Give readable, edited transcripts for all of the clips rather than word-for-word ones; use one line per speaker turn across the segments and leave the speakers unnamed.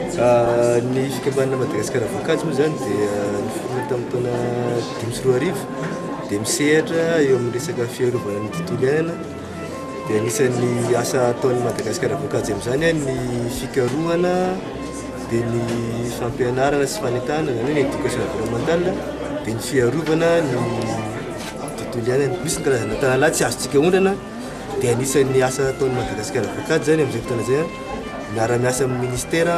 Ny fikambanana Madagasikara voankazo moa zany dia niforona tamin'ny taona 2010 dia misehatra eo amin'ny resaka fiarovana ny tontolo iainana. Dia anisan'ny asa ataon'ny Madagasikara voankazo amin'izany ny fikarohana dia ny fampianarana sy fanentahana zany hoe ny éducation environnementale dia ny fiarovana ny tontolo iainana. Misy ny karazana tanàna tsy azontsika ondrana dia anisan'ny asa ataon'ny Madagasikara voankazo zany amin'izay fotoana zay miara-miasa amin'ny ministère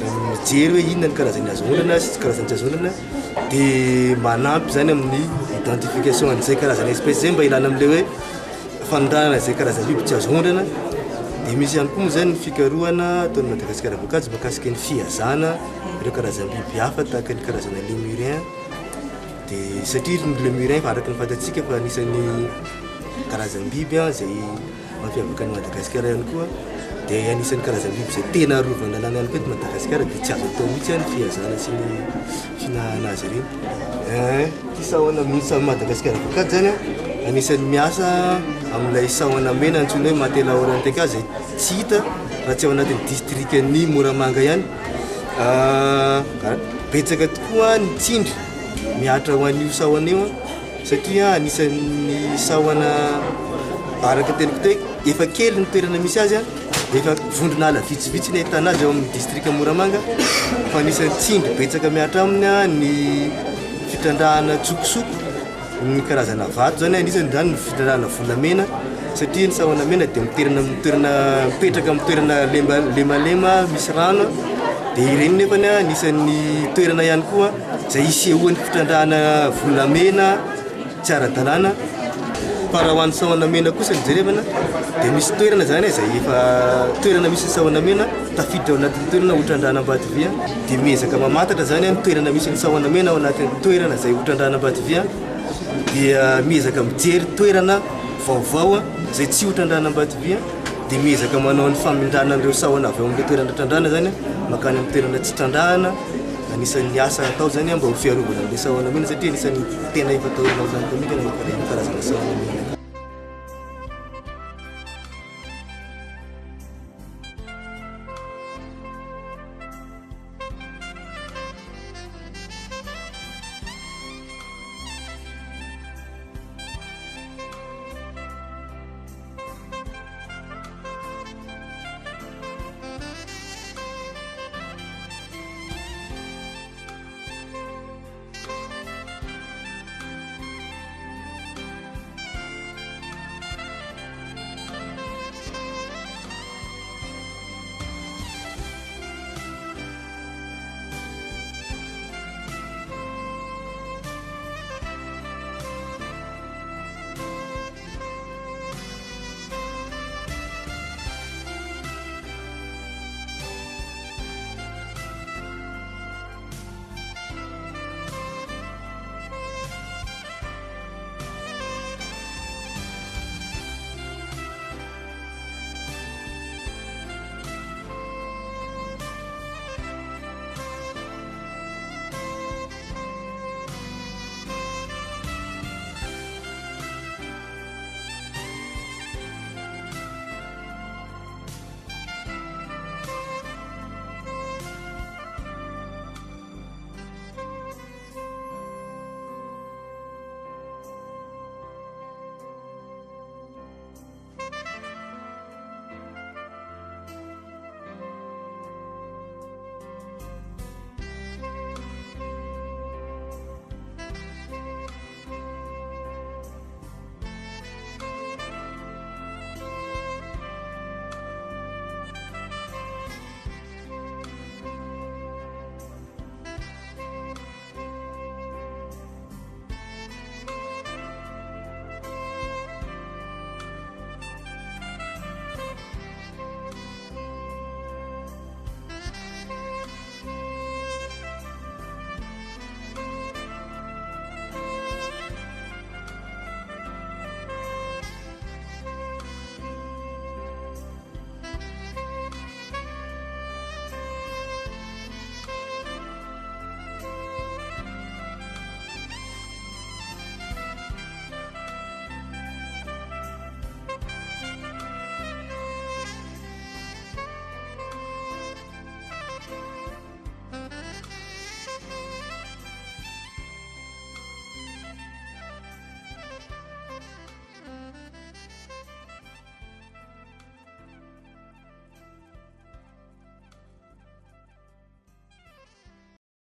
mijery hoe inona ny karazany azo ondrana sy tsy karazany tsy azo ondrana dia manampy zany amin'ny identification an'izay karazana espèce zay mba ilana amin'ilay hoe fanondranana izay karazana biby tsy azo ondrana. Dia misy ihany koa moa zany ny fikarohana ataon'ny Madagasikara voankazo mahakasika ny fihazana ireo karazana biby hafa tahaka ny karazana lémurien. Dia satria ny lémurien araka ny fantatsika fa anisan'ny karazana biby izay mampiavaka ny Madagasikara ihany koa. Dia anisan'ny karazana biby izay tena arovana lalàna ihany koa eto Madagasikara dia tsy azo atao mihitsy ny fihazana sy ny fihinanana azy ireny. Ty sahona mihitsy amin'ny Madagasikara voankazo zany anisan'ny miasa amin'ilay sahona mena antsoina hoe Matela Orienteka izay tsy hita raha tsy ao anatin'ny districtn'ny Moramanga ihany. Betsaka tokoa ny tsindry miatra ho an'io sahona io satria anisan'ny sahona araka teniko teo efa kely ny toerana misy azy efa vondronala vitsivitsy ny ahitana azy ao amin'ny district Moramanga fa anisan'ny tsindry betsaka miatra aminy ny fitandrahana tsokosoko ny karazana vato zany anisany zany ny fitandrahana volamena satria ny sahona mena dia mipetraka amin'ny toerana lemalema misy rano dia ireny nefany anisan'ny toerana ihany koa izay isehoan'ny fitandrahana volamena tsy ara-dalàna. Fa raha ho an'ny sahona mena kosa ny jerevana dia misy toerana zany izay efa toerana misy sahona mena tafiditra ao anatin'ny toerana hotran-drahanam-batovia dia miezaka mamantatra zany ny toerana misy ny sahona mena ao anatin'ny toerana izay hotran-drahanam-batovia dia miezaka mijery toerana vaovao izay tsy hotran-drahanam-batovia dia miezaka manao ny famindrana an'ireo sahona avy ao amin'ilay toerana trandrahana zany makany amin'ny toerana tsy trandrahana. Anisan'ny asa atao zany mba ho fiarovana an'ilay sahona mena satria anisan'ny tena efa atao anaovana mihitsy ny karazana sahona mena.